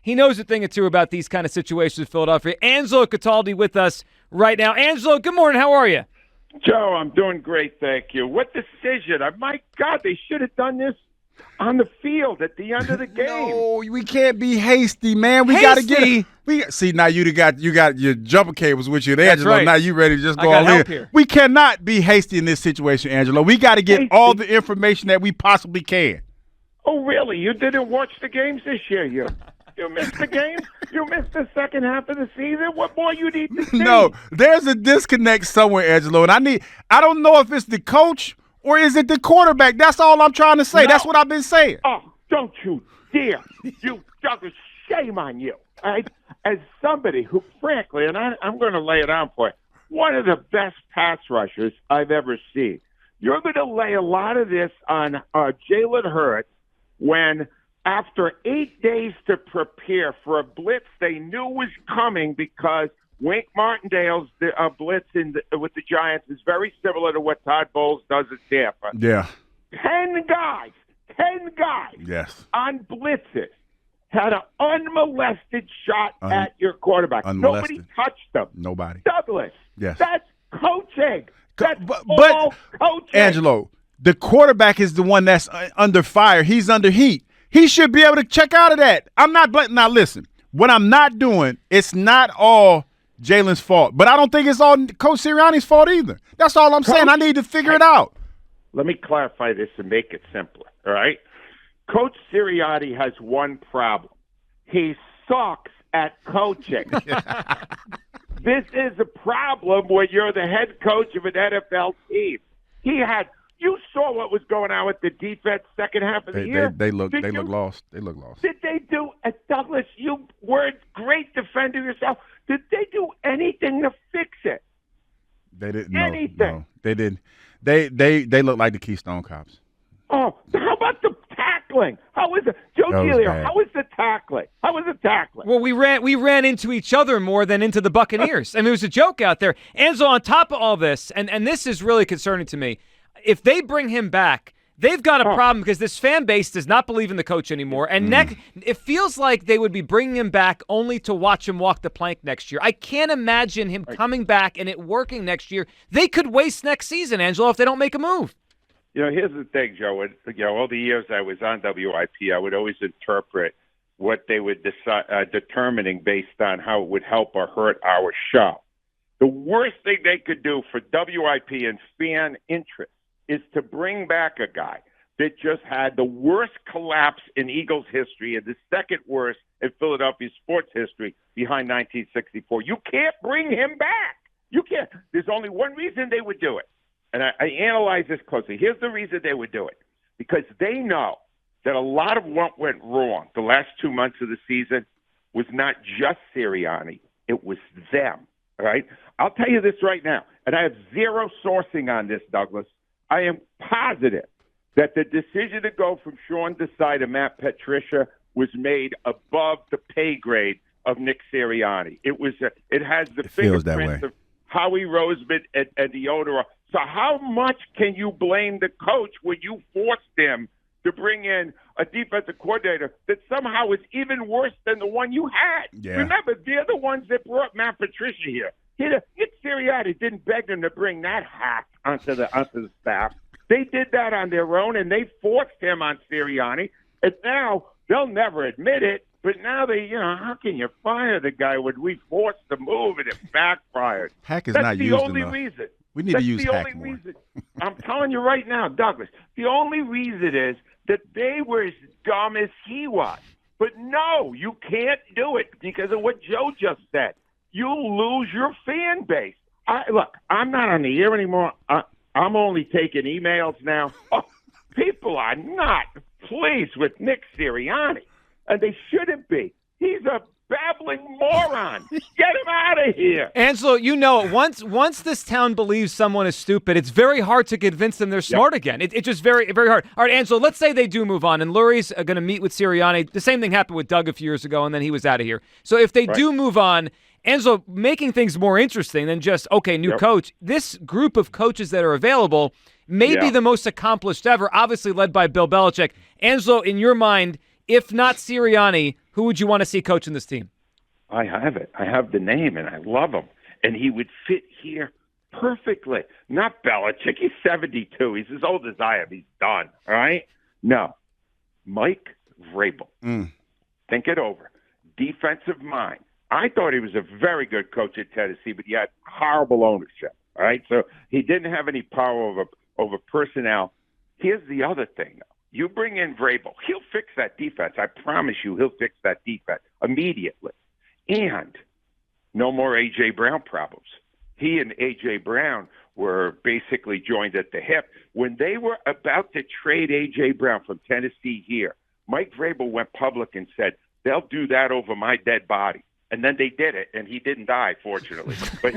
He knows a thing or two about these kind of situations in Philadelphia. Angelo Cataldi with us right now. Angelo, good morning. How are you? Joe, I'm doing great, thank you. What decision? My God, they should have done this on the field at the end of the game. No, we can't be hasty, man. We got to get it. See, now you got your jumper cables with you, Angelo. Right. Now you ready to just go all in. here. We cannot be hasty in this situation, Angelo. We got to get all the information that we possibly can. Oh, really? You didn't watch the games this year? You missed the games? You missed the second half of the season? What more you need to see? No, there's a disconnect somewhere, Angelo, and I don't know if it's the coach or is it the quarterback. That's all I'm trying to say. No. That's what I've been saying. Oh, don't you dare. You Douglas, shame on you. All right? As somebody who, frankly, and I'm going to lay it on for you, one of the best pass rushers I've ever seen. You're going to lay a lot of this on Jalen Hurts when after 8 days to prepare for a blitz they knew was coming because Wink Martindale's blitz with the Giants is very similar to what Todd Bowles does at Tampa. Yeah. 10 guys Yes. on blitzes had an unmolested shot at your quarterback. Unmolested. Nobody touched them. Nobody. Douglas, Yes. that's coaching. That's but all coaching. Angelo, the quarterback is the one that's under fire. He's under heat. He should be able to check out of that. I'm not – now, listen, what I'm not doing, it's not all Jalen's fault. But I don't think it's all Coach Sirianni's fault either. That's all I'm saying. I need to figure it out. Let me clarify this and make it simpler, all right? Coach Sirianni has one problem. He sucks at coaching. This is a problem when you're the head coach of an NFL team. You saw what was going on with the defense second half of the year. They look lost. They look lost. Did they do Douglas, you were a great defender yourself. Did they do anything to fix it? They didn't. Anything. No, they didn't. They look like the Keystone Cops. Oh, how about the tackling? How was it? Joe Giglio, how was the tackling? Well, we ran into each other more than into the Buccaneers. I mean, it was a joke out there. Angelo, on top of all this, and this is really concerning to me, if they bring him back, they've got a problem because this fan base does not believe in the coach anymore. And it feels like they would be bringing him back only to watch him walk the plank next year. I can't imagine him coming back and it working next year. They could waste next season, Angelo, if they don't make a move. Here's the thing, Joe. All the years I was on WIP, I would always interpret what they were determining based on how it would help or hurt our show. The worst thing they could do for WIP and fan interest is to bring back a guy that just had the worst collapse in Eagles history and the second worst in Philadelphia sports history behind 1964. You can't bring him back. You can't. There's only one reason they would do it. And I analyze this closely. Here's the reason they would do it. Because they know that a lot of what went wrong the last 2 months of the season was not just Sirianni. It was them. All right? I'll tell you this right now, and I have zero sourcing on this, Douglas. I am positive that the decision to go from Sean Desai to Matt Patricia was made above the pay grade of Nick Sirianni. It has the fingerprints of Howie Roseman and the owner. So how much can you blame the coach when you forced him to bring in a defensive coordinator that somehow is even worse than the one you had? Yeah. Remember, they're the ones that brought Matt Patricia here. Nick Sirianni didn't beg them to bring that hack onto the staff. They did that on their own, and they forced him on Sirianni. And now they'll never admit it, but now how can you fire the guy when we forced the move and it backfired? Hack is That's not the used only enough. reason. We need That's to use the hack only more. reason. I'm telling you right now, Douglas, the only reason is that they were as dumb as he was. But no, you can't do it because of what Joe just said. You'll lose your fan base. Look, I'm not on the air anymore. I'm only taking emails now. Oh, people are not pleased with Nick Sirianni, and they shouldn't be. He's a babbling moron. Get him out of here. Angelo, once this town believes someone is stupid, it's very hard to convince them they're smart again. It's just very, very hard. All right, Angelo, let's say they do move on, and Lurie's going to meet with Sirianni. The same thing happened with Doug a few years ago, and then he was out of here. So if they do move on, Angelo, making things more interesting than just, new coach, this group of coaches that are available may be the most accomplished ever, obviously led by Bill Belichick. Angelo, in your mind, if not Sirianni, who would you want to see coaching this team? I have it. I have the name, and I love him. And he would fit here perfectly. Not Belichick. He's 72. He's as old as I am. He's done. All right? No. Mike Vrabel. Think it over. Defensive mind. I thought he was a very good coach at Tennessee, but he had horrible ownership. All right? So he didn't have any power over personnel. Here's the other thing, though. You bring in Vrabel. He'll fix that defense. I promise you he'll fix that defense immediately. And no more A.J. Brown problems. He and A.J. Brown were basically joined at the hip. When they were about to trade A.J. Brown from Tennessee here, Mike Vrabel went public and said, they'll do that over my dead body. And then they did it, and he didn't die, fortunately. But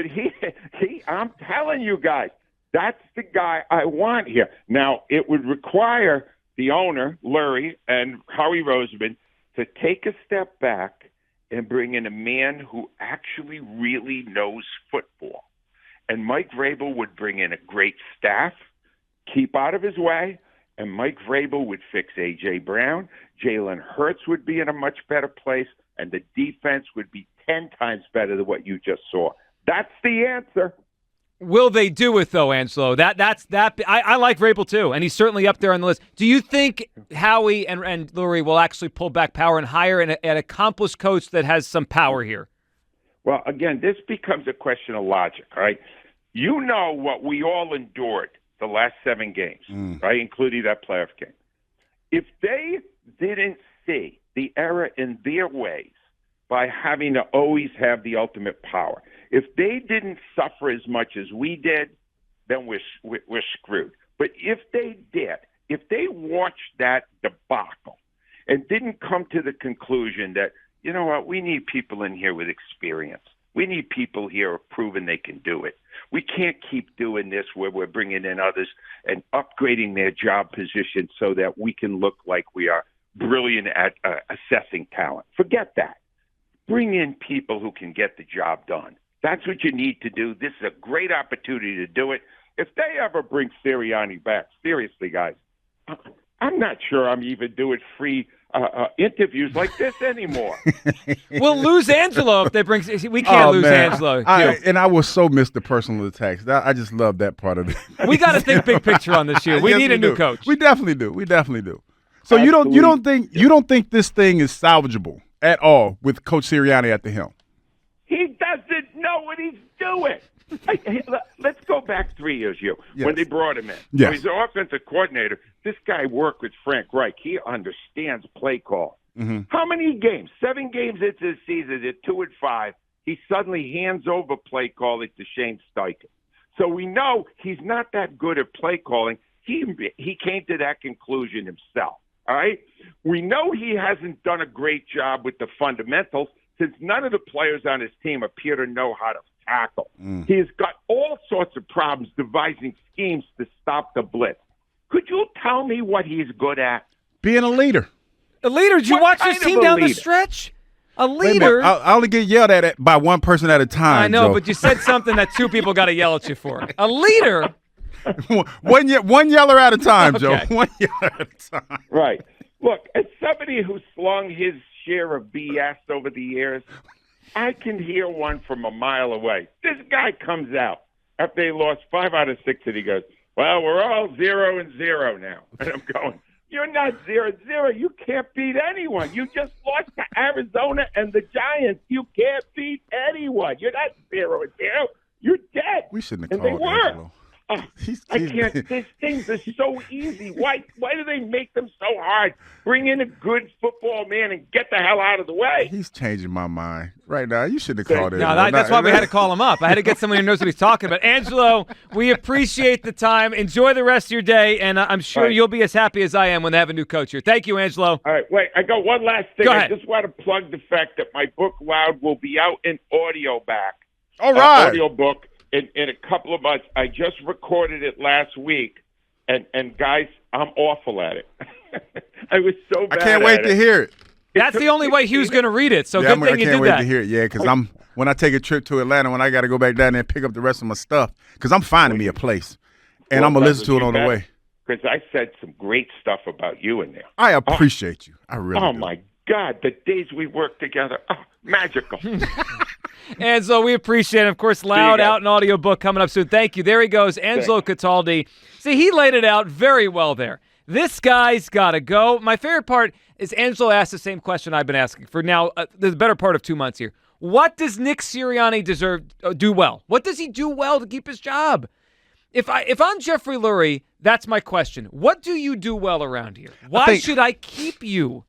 he, I'm telling you guys, that's the guy I want here. Now, it would require the owner, Lurie, and Howie Roseman to take a step back and bring in a man who actually really knows football. And Mike Vrabel would bring in a great staff, keep out of his way, and Mike Vrabel would fix A.J. Brown. Jalen Hurts would be in a much better place, and the defense would be 10 times better than what you just saw. That's the answer. Will they do it, though, Angelo? I like Vrabel, too, and he's certainly up there on the list. Do you think Howie and Lurie will actually pull back power and hire an accomplished coach that has some power here? Well, again, this becomes a question of logic, right? You know what we all endured the last 7 games, right, including that playoff game. If they didn't see the error in their ways by having to always have the ultimate power, if they didn't suffer as much as we did, then we're screwed. But if they did, if they watched that debacle and didn't come to the conclusion that, you know what, we need people in here with experience. We need people here who have proven they can do it. We can't keep doing this where we're bringing in others and upgrading their job position so that we can look like we are brilliant at assessing talent. Forget that. Bring in people who can get the job done. That's what you need to do. This is a great opportunity to do it. If they ever bring Sirianni back, seriously, guys, I'm not sure I'm even doing free interviews like this anymore. We'll lose Angelo if they bring. We can't lose Angelo. And I will so miss the personal attacks. I just love that part of it. We got to think big picture on this year. We need a new coach. We definitely do. So you don't think this thing is salvageable at all with Coach Sirianni at the helm? He doesn't know what he's doing. Let's go back 3 years, when they brought him in. Yes. So he's an offensive coordinator. This guy worked with Frank Reich. He understands play call. Mm-hmm. How many games? 7 games into the season at 2-5. He suddenly hands over play calling to Shane Steichen. So we know he's not that good at play calling. He came to that conclusion himself. All right? We know he hasn't done a great job with the fundamentals since none of the players on his team appear to know how to tackle. He's got all sorts of problems devising schemes to stop the blitz. Could you tell me what he's good at? Being a leader. A leader? Did you watch this team down the stretch? A leader? I only get yelled at by one person at a time. I know, Joe. but you said something that 2 people got to yell at you for. A leader? one yeller at a time, Joe. Okay. One yeller at a time. Right. Look, as somebody who slung his share of BS over the years, I can hear one from a mile away. This guy comes out after they lost 5 out of 6, and he goes, well, we're all 0-0 now. And I'm going, you're not 0-0. You can't beat anyone. You just lost to Arizona and the Giants. You can't beat anyone. You're not 0-0. You're dead. We shouldn't have called Angelo. I can't. These things are so easy. Why do they make them so hard? Bring in a good football man and get the hell out of the way. He's changing my mind right now. You shouldn't have called him. No, that's why we had to call him up. I had to get someone who knows what he's talking about. Angelo, we appreciate the time. Enjoy the rest of your day, and I'm sure you'll be as happy as I am when they have a new coach here. Thank you, Angelo. All right, wait. I got one last thing. Go ahead. I just want to plug the fact that my book, Loud, will be out in audio back. All right. Audio book. In a couple of months. I just recorded it last week, and guys, I'm awful at it. I was so bad. I can't wait to hear it. That's the only way Hugh's going to read it. So yeah, good thing you did that. I can't wait to hear it. Yeah, because when I take a trip to Atlanta, when I got to go back down there and pick up the rest of my stuff, because I'm finding me a place, and I'm gonna listen to it on the way. because I said some great stuff about you in there. I appreciate you. I really do. My God, the days we worked together, magical. Angelo, we appreciate it. Of course, Loud out an audiobook coming up soon. Thank you. There he goes, Angelo Cataldi. See, he laid it out very well there. This guy's got to go. My favorite part is Angelo asked the same question I've been asking for now the better part of 2 months here. What does Nick Sirianni do well? What does he do well to keep his job? If I'm Jeffrey Lurie, that's my question. What do you do well around here? Why should I keep you?